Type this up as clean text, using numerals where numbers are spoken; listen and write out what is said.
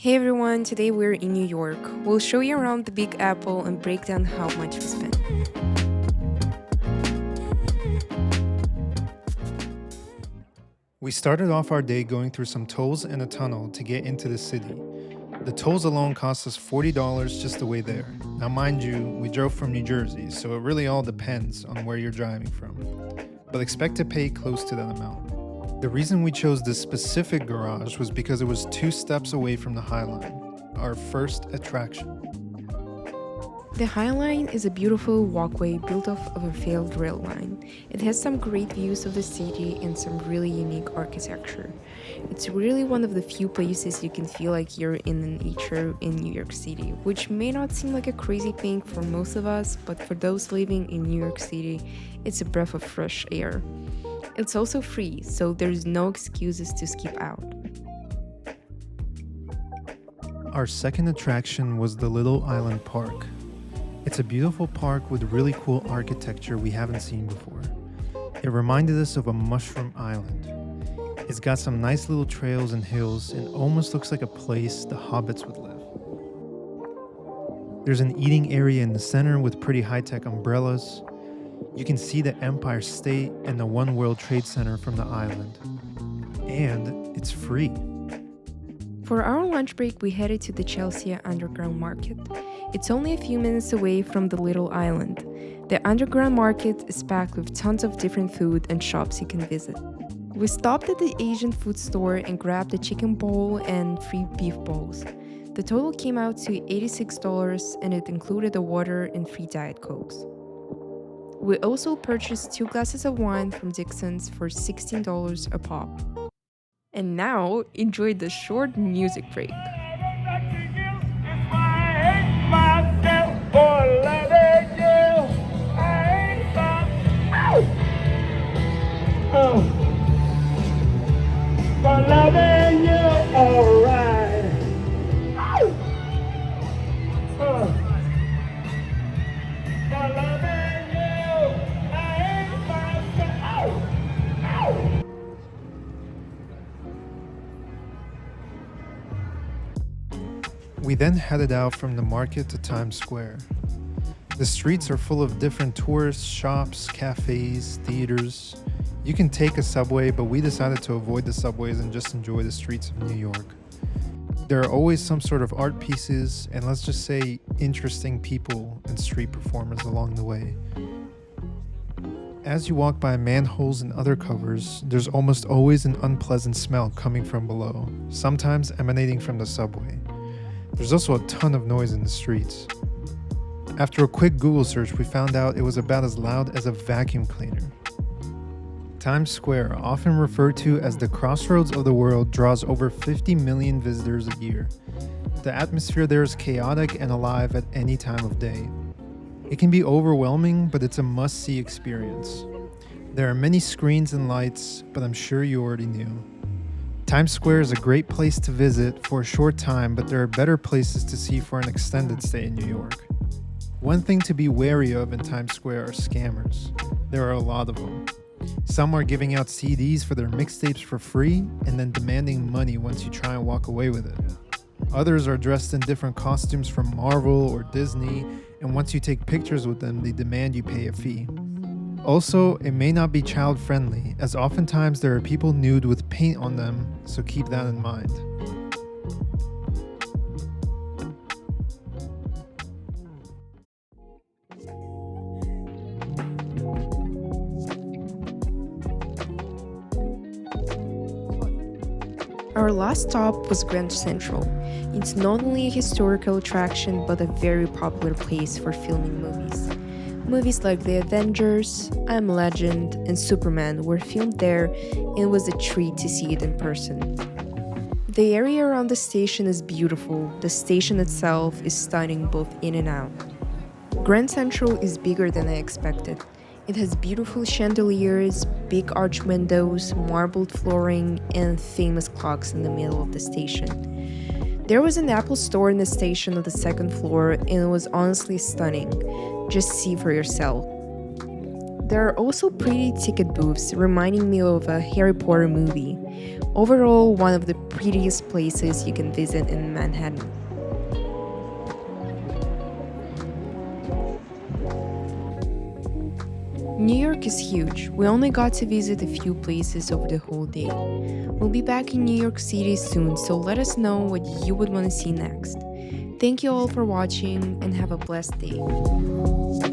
Hey everyone, today we're in New York. We'll show you around the Big Apple and break down how much we spent. We started off our day going through some tolls and a tunnel to get into the city. The tolls alone cost us $40 just the way there. Now, mind you, we drove from New Jersey, so it really all depends on where you're driving from. But expect to pay close to that amount. The reason we chose this specific garage was because it was 2 steps away from the Highline, our first attraction. The Highline is a beautiful walkway built off of a failed rail line. It has some great views of the city and some really unique architecture. It's really one of the few places you can feel like you're in nature in New York City, which may not seem like a crazy thing for most of us, but for those living in New York City, it's a breath of fresh air. It's also free, so there's no excuses to skip out. Our second attraction was the Little Island Park. It's a beautiful park with really cool architecture we haven't seen before. It reminded us of a mushroom island. It's got some nice little trails and hills and almost looks like a place the hobbits would live. There's an eating area in the center with pretty high-tech umbrellas. You can see the Empire State and the One World Trade Center from the island. And it's free. For our lunch break, we headed to the Chelsea Underground Market. It's only a few minutes away from the Little Island. The Underground Market is packed with tons of different food and shops you can visit. We stopped at the Asian food store and grabbed a chicken bowl and 3 beef bowls. The total came out to $86 and it included a water and 3 Diet Cokes. We also purchased 2 glasses of wine from Dixon's for $16 a pop. And now, enjoy the short music break. For loving you, alright. For loving you, I ain't myself. We then headed out from the market to Times Square. The streets are full of different tourist shops, cafes, theaters. You can take a subway, but we decided to avoid the subways and just enjoy the streets of New York. There are always some sort of art pieces and, let's just say, interesting people and street performers along the way. As you walk by manholes and other covers, there's almost always an unpleasant smell coming from below, sometimes emanating from the subway. There's also a ton of noise in the streets. After a quick Google search, we found out it was about as loud as a vacuum cleaner. Times Square, often referred to as the crossroads of the world, draws over 50 million visitors a year. The atmosphere there is chaotic and alive at any time of day. It can be overwhelming, but it's a must-see experience. There are many screens and lights, but I'm sure you already knew. Times Square is a great place to visit for a short time, but there are better places to see for an extended stay in New York. One thing to be wary of in Times Square are scammers. There are a lot of them. Some are giving out CDs for their mixtapes for free and then demanding money once you try and walk away with it. Others are dressed in different costumes from Marvel or Disney, and once you take pictures with them, they demand you pay a fee. Also, it may not be child-friendly, as oftentimes there are people nude with paint on them, so keep that in mind. Our last stop was Grand Central. It's not only a historical attraction, but a very popular place for filming movies. Movies like The Avengers, I'm Legend, and Superman were filmed there, and it was a treat to see it in person. The area around the station is beautiful. The station itself is stunning both in and out. Grand Central is bigger than I expected. It has beautiful chandeliers, big arch windows, marbled flooring, and famous clocks in the middle of the station. There was an Apple store in the station on the 2nd floor, and it was honestly stunning. Just see for yourself. There are also pretty ticket booths reminding me of a Harry Potter movie. Overall, one of the prettiest places you can visit in Manhattan. New York is huge. We only got to visit a few places over the whole day. We'll be back in New York City soon, so let us know what you would want to see next. Thank you all for watching and have a blessed day.